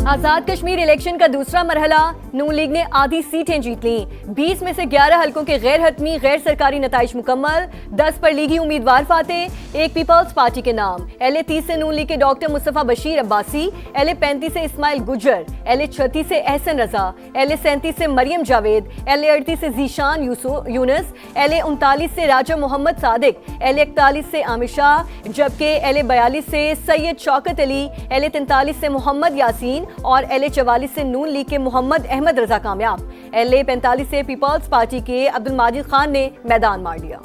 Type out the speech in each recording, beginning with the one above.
आजाद Kashmir election का दूसरा मरहला, नून league ने आधी सीटें जीत ली। 20 में से 11 हलकों के गैर हतमी गैर सरकारी नताइज मुकम्मल, 10 पर लीगी उम्मीदवार फाते, एक पीपल्स पार्टी के नाम। LA 30 से नून लीग के डॉक्टर मुस्तफा बशीर अब्बासी, LA 35 से इस्माइल गुजर, LA 36 से एहसन रजा, LA 37 से मरियम जावेद, LA 38 से जीशान यूनुस, LA 39 से राजा मोहम्मद सादिक, LA 41 से आमिर शाह, जबकि LA 42 से सैयद शौकत अली, LA 43 से मोहम्मद यासीन और LA 44 से नून लीग के मोहम्मद अहमद रजा कामयाब। LA 45 से पीपल्स पार्टी के अब्दुल माजिद खान ने मैदान मार लिया।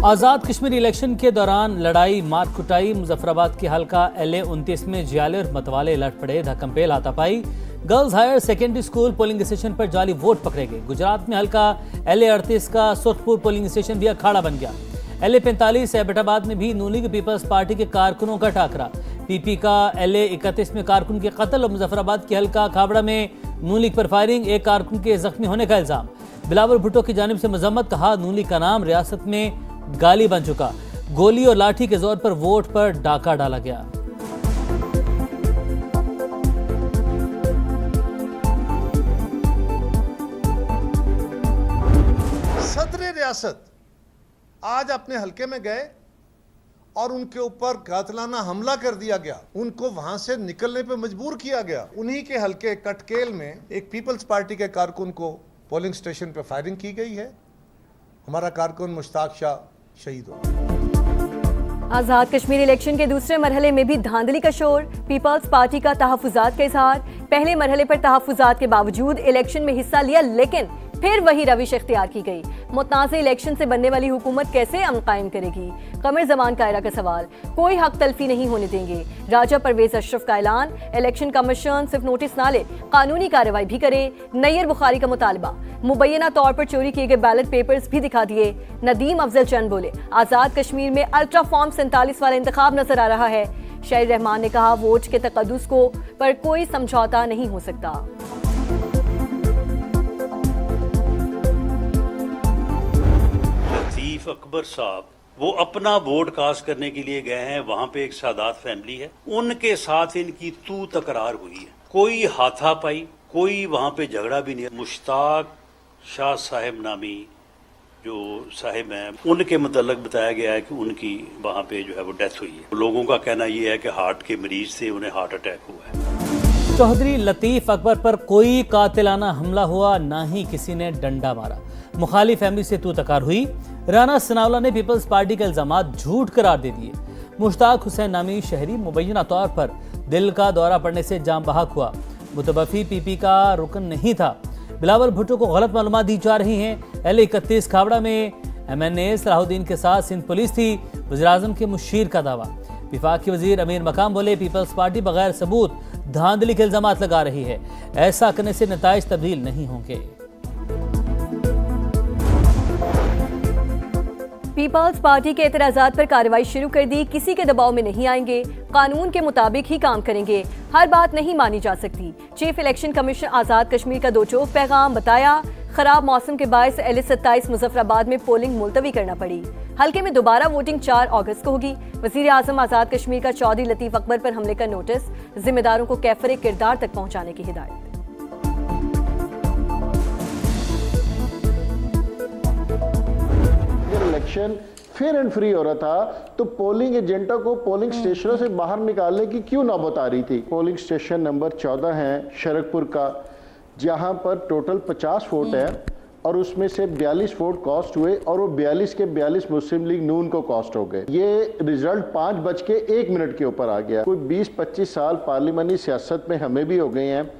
आज़ाद कश्मीर इलेक्शन के दौरान लड़ाई मार कुटाई, मुजफ्फराबाद के हल्का LA 29 में जियाले और मतवाले लड़ पड़े, धक्कमपेल हाथापाई, girls higher secondary school polling station पर जाली वोट पकड़े गए। गुजरात में हल्का LA 38 का सुरखपुर पोलिंग स्टेशन भी अखाड़ा बन गया। LA 45 एबटाबाद में भी नून लीग पीपल्स पार्टी के कारकुनों का टाकरा, PP का LA 31 में कारकुन के कत्ल और मुजफ्फराबाद के हल्का खाबड़ा में नून लीग पर फायरिंग, एक कारकुन के जख्मी होने का इल्जाम। बिलावल भुट्टो की जानिब से मजम्मत, कहा नून लीग का नाम रियासत में गाली बन चुका, गोली और लाठी के जोर पर वोट पर डाका डाला गया। सदर रियासत आज अपने हलके में गए और उनके ऊपर कातिलाना हमला कर दिया गया, उनको वहां से निकलने पे मजबूर किया गया। उन्हीं के हलके कटकेल में एक पीपल्स पार्टी के कारकुन को पोलिंग स्टेशन पर फायरिंग की गई है। हमारा कारकुन मुश्ताक शाह शहीद हो। आजाद कश्मीर इलेक्शन के दूसरे मरहले में भी धांधली का शोर, पीपल्स पार्टी का तहफ्फुजात का इजहार। पहले मरहले पर तहफ्फुजात के बावजूद इलेक्शन में हिस्सा लिया, लेकिन फिर वही रविश इख्तियार की गई। मुतनाज़ इलेक्शन से बनने वाली हुकूमत कैसे अमन कायम करेगी? कमर जमान कायरा का सवाल, कोई हक तलफी नहीं होने देंगे। राजा परवेज अशरफ का ऐलान, इलेक्शन कमीशन सिर्फ नोटिस ना ले, कानूनी कार्रवाई भी करे। नैयर बुखारी का मुतालबा, मुबैना तौर पर चोरी किए गए बैलेट पेपर्स भी दिखा दिए। नदीम अफजल चंद बोले, आज़ाद कश्मीर में अल्ट्रा फॉर्म 47 वाला इंतखाब नजर आ रहा है। शाहिद रहमान ने कहा, वोट के तकद्दुस को पर कोई समझौता नहीं हो सकता। अकबर साहब वो अपना वोट कास्ट करने के लिए गए हैं, वहां पे एक सादात फैमिली है, उनके साथ इनकी तू तकरार हुई है, कोई हाथापाई, कोई वहां पे झगड़ा भी नहीं है। मुश्ताक शाह साहिब नामी जो साहिब हैं, उनके मतलब बताया गया है कि उनकी वहां पे जो है वो डेथ हुई है। लोगों का कहना यह है कि हार्ट के मरीज थे, उन्हें हार्ट अटैक हुआ है। चौधरी लतीफ अकबर पर कोई कातिलाना हमला हुआ, ना ही किसी ने डंडा मारा। मुखालिफ फैमिली से तू तकार हुई। राना सनाउल्लाह ने पीपल्स पार्टी के इल्जामात झूठ करार दे दिए। मुश्ताक हुसैन नामी शहरी मुबैना तौर पर दिल का दौरा पड़ने से जाम बहक हुआ, मुतबफी PP का रुकन नहीं था। बिलावल भुट्टो को गलत मालूमात दी जा रही हैं। LA 31 खाबड़ा में MNA सलाहुद्दीन के साथ सिंध पुलिस थी, वज़ीर-ए-आज़म के मुशीर का दावा। विफाकी वजीर अमीर मकाम बोले, पीपल्स पार्टी बगैर सबूत धांधली के इल्जामात लगा रही है, ऐसा करने से नताइज तब्दील नहीं होंगे। पीपल्स पार्टी के एतराज़ात पर कार्रवाई शुरू कर दी, किसी के दबाव में नहीं आएंगे, कानून के मुताबिक ही काम करेंगे, हर बात नहीं मानी जा सकती। Chief election commission Azad Kashmir का दो चौक पैगाम, बताया खराब मौसम के बायस LA 27 मुजफ्फराबाद में पोलिंग मुलतवी करना पड़ी। हल्के में दोबारा वोटिंग 4 अगस्त को होगी। वज़ीर-ए-आज़म आज़ाद कश्मीर का चौधरी लतीफ अकबर पर हमले का नोटिस, जिम्मेदारों को कैफरे किरदार तक पहुंचाने की हिदायत। इलेक्शन फेयर एंड फ्री हो रहा था तो पोलिंग एजेंटों को पोलिंग स्टेशनों से बाहर निकालने की क्यों नौबत आ रही थी? पोलिंग स्टेशन नंबर 14 है शरकपुर का, जहां पर टोटल 50 वोट है और उसमें से 42 वोट कॉस्ट हुए और वो 42 के 42 मुस्लिम लीग नून को कॉस्ट हो गए। ये रिजल्ट 5:01 के ऊपर आ गया। कोई 20-25 साल पार्लियामानी सियासत में हमें भी हो गए हैं।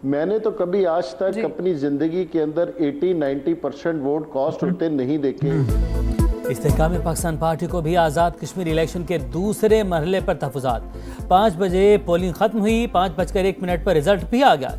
मैंने तो कभी आज तक अपनी जिंदगी के अंदर 80-90% वोट कॉस्ट होते नहीं देखे। इस्तेहकाम पाकिस्तान पार्टी को भी आज़ाद कश्मीर इलेक्शन के दूसरे मरहले पर तहफ़्फ़ुज़ात। 5 बजे पोलिंग खत्म हुई, 5:01 पर रिजल्ट भी आ गया।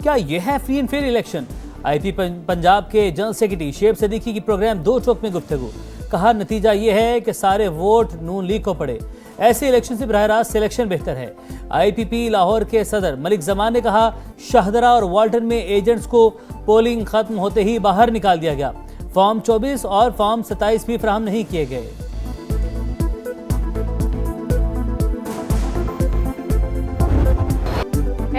क्या यह है free and fair election? IP Punjab के जनरल सेक्रेटरी शेब सदीकी की प्रोग्राम दो चौक में गुफ्तगू, कहा नतीजा यह है कि सारे वोट नून लीग को पड़े, ऐसे इलेक्शन से बराह रास्त सिलेक्शन बेहतर है। IPP लाहौर के सदर मलिक जमान ने कहा, शाहदरा और वाल्टन में एजेंट्स को पोलिंग खत्म होते ही बाहर निकाल दिया गया, फॉर्म 24 और फॉर्म 27 भी फराहम नहीं किए गए।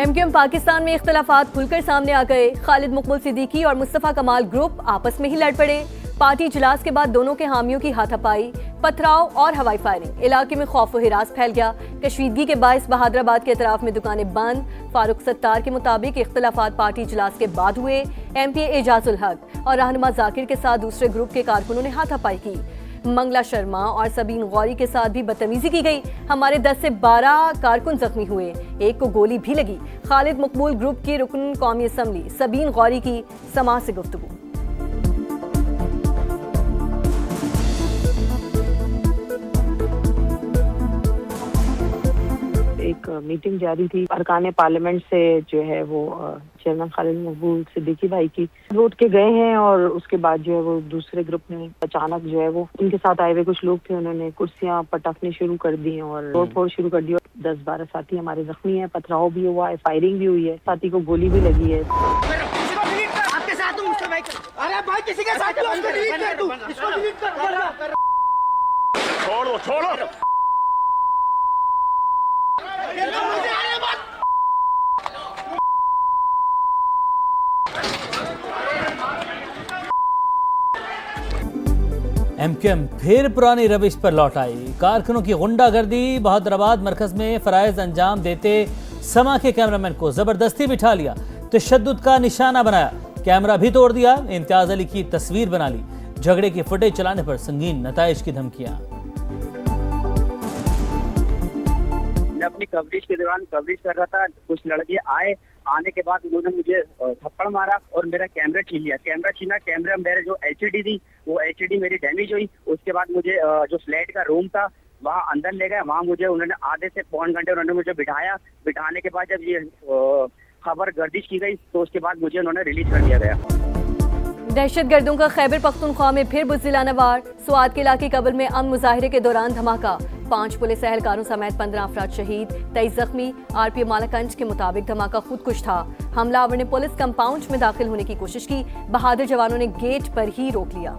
एमक्यूएम पाकिस्तान में इख्तलाफात खुलकर सामने आ गए। खालिद मकबूल सिद्दीकी और मुस्तफ़ा कमाल ग्रुप आपस में ही लड़ पड़े। पार्टी इजलास के बाद दोनों के हामियों की हाथापाई, पथराव और हवाई फायरिंग। इलाके में खौफ व हिरास फैल गया। कशीदगी के बायस बहादुराबाद के अतराफ में दुकानें बंद। फारूक सत्तार के मुताबिक इख्तलाफात पार्टी इजलास के बाद हुए। एमपी एजाजुल हक और रहनुमा जाकिर के साथ दूसरे ग्रुप के कारकुनों ने हाथापाई की। मंगला शर्मा और सबीन गौरी के साथ भी बदतमीजी की गई। हमारे 10 से 12 कारकुन जख्मी हुए, एक को गोली भी लगी। खालिद मकबूल ग्रुप की रुकन कौमी असम्बली सबीन गौरी की समाज से गुफ्तगू। एक मीटिंग जारी थी अरकान पार्लियामेंट से, जो है वो चेयरमैन खालिद मकबूल सिद्दीकी भाई की वोट के गए हैं और उसके बाद जो है वो दूसरे ग्रुप ने अचानक जो है वो उनके साथ आए हुए कुछ लोग थे, उन्होंने कुर्सियां पटकनी शुरू कर दी और तोड़ फोड़ शुरू कर दी। 10-12 साथी हमारे जख्मी हैं, पथराव भी हुआ है, फायरिंग भी हुई है, साथी को गोली भी लगी है। आपके साथ हूं, उसको भाई अरे भाई किसी के साथ हो, उसको डिलीट कर दूं, इसको डिलीट कर, छोड़ो एमक्यूएम फिर पुरानी रविश पर लौट आई। कारकुनों की गुंडागर्दी। बहादुराबाद मरकज में फराइज अंजाम देते समा के कैमरामैन को जबरदस्ती बिठा लिया, तशद्दुद का निशाना बनाया, कैमरा भी तोड़ दिया, इम्तियाज अली की तस्वीर बना ली। झगड़े की फुटेज चलाने पर संगीन नताइज की धमकियां। मैं अपनी कवरेज के दौरान कवरेज कर रहा था, कुछ लड़के आने के बाद उन्होंने मुझे थप्पड़ मारा और मेरा कैमरा छीन लिया। कैमरा छीना, कैमरा मेरे जो एचडी थी वो एचडी मेरी डैमेज हुई। उसके बाद मुझे जो फ्लैट का रूम था वहाँ अंदर ले गए। वहाँ मुझे उन्होंने आधे से पौन घंटे उन्होंने मुझे बिठाया। बिठाने के बाद जब ये खबर गर्दिश की गई तो उसके बाद मुझे उन्होंने रिलीज कर दिया गया। दहशतगर्दों का खैबर पख्तूनख्वा में फिर बुज़दिलाना वार। स्वात के इलाके कबल में अमन मुजाहिरे के दौरान धमाका। 5 पुलिस एहलकारों समेत 15 अफराद शहीद, 23 जख्मी। आरपीएफ मालाकंज के मुताबिक धमाका खुदकुश था। हमलावर ने पुलिस कंपाउंड में दाखिल होने की कोशिश की। बहादुर जवानों ने गेट पर ही रोक लिया।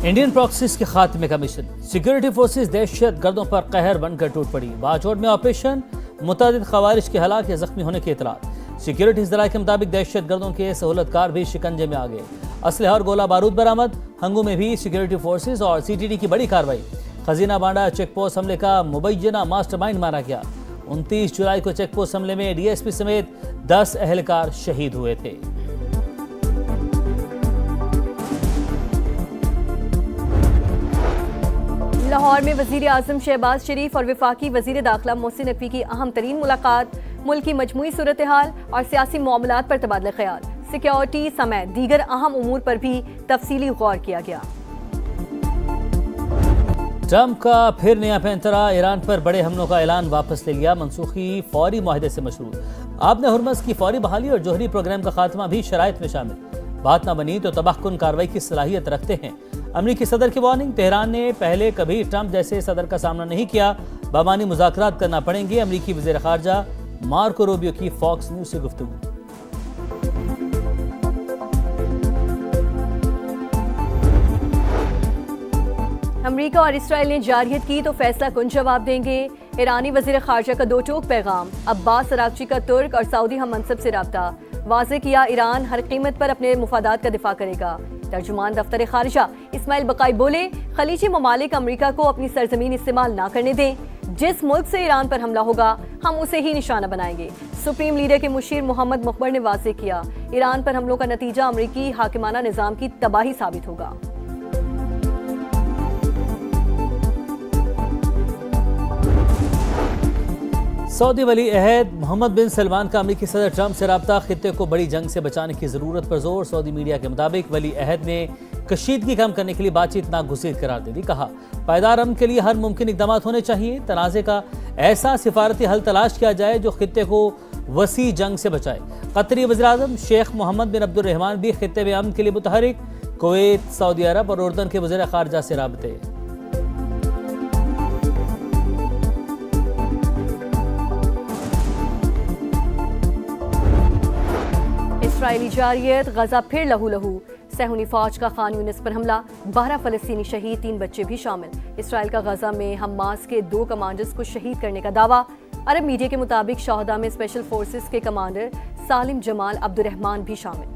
इंडियन प्रॉक्सीज के खात्मे का मिशन। सिक्योरिटी फोर्सेज दहशत गर्दों पर कहर बनकर टूट पड़ी। बाजौड़ में ऑपरेशन, मुतादिद खवारिश के हलाक या जख्मी होने की इतलात। सिक्योरिटी जराये के मुताबिक दहशत गर्दों के सहूलतकार भी शिकंजे में आ गए। असलहा और गोला बारूद बरामद। हंगू में भी सिक्योरिटी फोर्सेज और सीटीडी की बड़ी कार्रवाई। खजीना बांडा चेकपोस्ट हमले का मुबैना मास्टरमाइंड माना गया। 29 जुलाई को चेकपोस्ट हमले में डीएसपी समेत 10 एहलकार शहीद हुए थे। लाहौर में वजीर आजम शहबाज शरीफ और वफाकी वजीर दाखिला मोहसिन नकवी की अहम तरीन मुलाकात। मुल्क की मजमूई सूरत हाल और सियासी मामलात पर तबादला ख्याल। सिक्योरिटी समेत दीगर अहम उमूर पर भी तफसीली गौर किया गया। ट्रंप का फिर नया पैंतरा। ईरान पर बड़े हमलों का ऐलान वापस ले लिया। मनसूखी फौरी मुआहदे से मशरूत। आपने हुर्मस की फौरी बहाली और जोहरी प्रोग्राम का खात्मा भी शराइत में शामिल। बात ना बनी तो तबाहकुन कार्रवाई की सलाहियत रखते हैं। अमरीकी सदर की वार्निंग। तेहरान ने पहले कभी ट्रंप जैसे सदर का सामना नहीं किया। बामानी मुज़ाकरात करना पड़ेंगे। अमरीकी वज़ीर ख़ारजा मार्को रूबियो की फॉक्स न्यूज़ से गुफ्तगू। अमरीका और इसराइल ने जारहियत की तो फैसला कुन जवाब देंगे। ईरानी वज़ीर ख़ारजा का 2 टोक पैगाम। अब्बास अरागची का तुर्क और सऊदी हम मनसब से रब्ता। वाज़े किया ईरान हर कीमत पर अपने मुफादात का दिफा करेगा। तर्जुमान दफ्तर ख़ारिजा इस्माइल बकाई बोले, खलीजी ममालिक अमरीका को अपनी सरजमीन इस्तेमाल ना करने दें। जिस मुल्क से ईरान पर हमला होगा हम उसे ही निशाना बनाएंगे। सुप्रीम लीडर के मुशीर मोहम्मद मुखबर ने वाज़े किया, ईरान पर हमलों का नतीजा अमरीकी हाकिमाना निज़ाम की तबाही साबित होगा। सऊदी वली अहद मोहम्मद बिन सलमान का अमरीकी सदर ट्रंप से रब्ता। खित्ते को बड़ी जंग से बचाने की जरूरत पर जोर। सऊदी मीडिया के मुताबिक वली अहद ने कशीदगी कम करने के लिए बातचीत नागुज़ीर करार दे दी। कहा, पायदार अमन के लिए हर मुमकिन इक़दाम होने चाहिए। तनाज़े का ऐसा सिफारती हल तलाश किया जाए जो खित्ते को वसी जंग से बचाए। कतरी वज़ीर-ए-आज़म शेख मोहम्मद बिन अब्दुर्रहमान भी खित्ते में अमन के लिए मुतहरिक। कुवैत, सऊदी अरब और उर्दन के वज़ीर ख़ारजा से राबते। इसराइली जारियत, गजा फिर लहू लहू। सहूनी फौज का खान यूनिस पर हमला, 12 फलस्तीनी शहीद, 3 बच्चे भी शामिल। इसराइल का गजा में हमास के 2 कमांडर्स को शहीद करने का दावा। अरब मीडिया के मुताबिक शहदा में स्पेशल फोर्सेस के कमांडर सालिम जमाल अब्दुर्रहमान भी शामिल।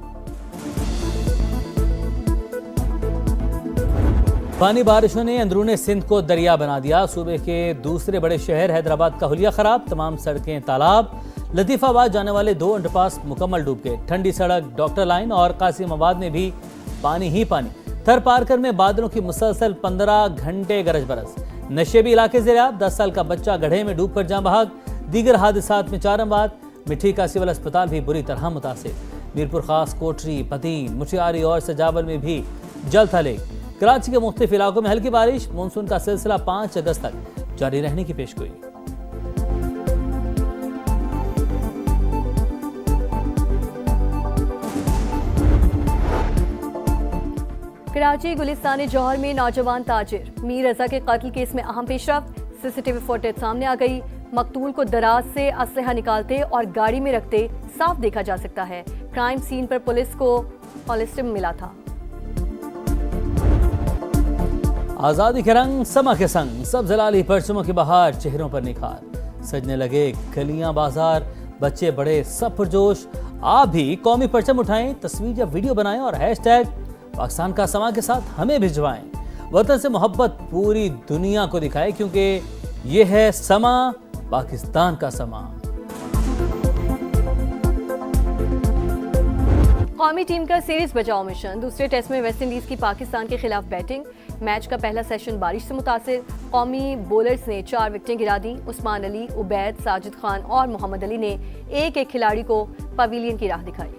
पानी बारिशों ने अंदरूने सिंध को दरिया बना दिया। सूबे के दूसरे बड़े शहर हैदराबाद का हुलिया खराब, तमाम सड़कें तालाब। लतीफाबाद जाने वाले 2 अंडरपास मुकम्मल डूब गए। ठंडी सड़क, डॉक्टर लाइन और कासिमाबाद में भी पानी ही पानी। थर पारकर में बादलों की मुसलसल 15 घंटे गरज बरस। नशेबी इलाके ज़ेरियाब, 10 साल का बच्चा गड्ढे में डूब कर जाँ बहक। दीगर हादसात में 4 अमवात। मिठी का सिविल अस्पताल भी बुरी तरह मुतासिर। मीरपुर खास, कोटरी, पतीन, मुठियारी और सजावल में भी जल थले। कराची के मुख्तलिफ इलाकों में हल्की बारिश। मानसून का सिलसिला 5 अगस्त तक जारी रहने की पेशगोई। कराची गुलिस्तान जौहर में नौजवान ताजिर मीर रजा के कत्ल केस में अहम पेशरफ्त। सीसीटीवी फुटेज सामने आ गई। मकतूल को दराज से असलहा निकालते और गाड़ी में रखते साफ देखा जा सकता है। क्राइम सीन पर पुलिस को कॉलिस्टिम मिला था। आज़ादी के रंग समा के संग, सब जलाली परचमों की बहार, चेहरों पर निखार। सजने लगे गलियां बाजार, बच्चे बड़े सब पुरजोश। आप भी कौमी परचम उठाएं, तस्वीर या वीडियो बनाएं और हैशटैग पाकिस्तान का समा के साथ हमें भिजवाएं। वतन से मोहब्बत पूरी दुनिया को दिखाएं, क्योंकि ये है समा, पाकिस्तान का समा। कौमी टीम का सीरीज बचाओ मिशन। दूसरे टेस्ट में वेस्टइंडीज की पाकिस्तान के खिलाफ बैटिंग। मैच का पहला सेशन बारिश से मुतासिर। कौमी बॉलर्स ने 4 विकेटें गिरा दी। उस्मान अली, उबैद, साजिद खान और मोहम्मद अली ने एक खिलाड़ी को पवेलियन की राह दिखाई।